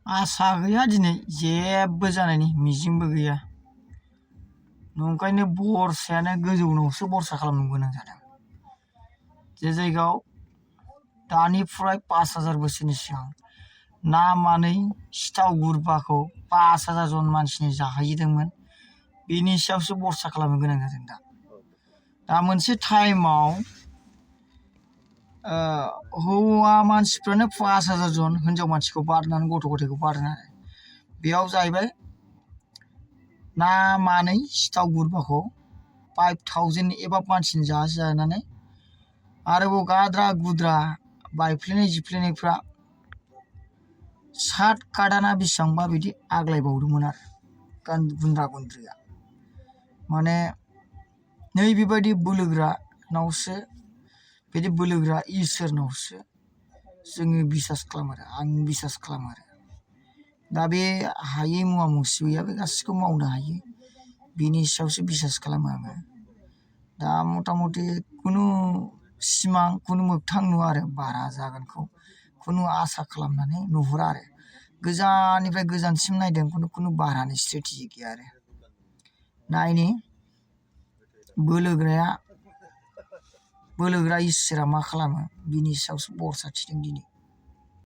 आसा गैया दिनै जेबो जानायनि मिजिंबो गैया नंखायनो बरसायानो गोजौनावसो बरसा खालामनो गोनां जादों जे जायगायाव दानिफ्राय 5000 बोसोरनि सिगां ना मानै सिथाव गुरबाखौ 5000 जन मानसिनि जाहैदोंमोन बेनि सायावसो बरसा खालामनो गोनां जादों दा मोनसे टाइमाव हौवा मानसिफ्रानो 5000 जन हिनजाव मानसिखौ बारनानै गथ' गथायखौ बारनानै बेयाव जाहैबाय ना मानै सिथाव गुरबाखौ 5000 एबा मानसिनि जानानै आरोबाव गाद्रा गुद्रा बायफ्लेनाय जिफ्लेनायफ्रा 60 कादाना बेसेबांबा बिदि आग्लायबावदोंमोन आरो गुन्द्रा गुन्द्रिया माने नै बेबायदि बोलोग्रानावसो बिदि बोलोग्रा इसोरनावसो जोङो बिसास खालामो आरो आं बिसास खालामो आरो दा बे हायै मुवा मुस्रिया बे गासिखौ मावनो हायो बिनि सायावसो बिसास खालामो आङो दा मथा मथि खुनु सिमां खुनु मोगथां नुवा आरो बारा जागोनखौ खुनु आसा खालामनानै नुहुरा आरो गोजाननिफ्राय गोजानसिम नायदों खुनु बारानि स्ट्रेटेजि गैया आरो नायनि बोलोग्रा इसोरा मा खालामो बिनि सायावसो बरसा थिदों दिनै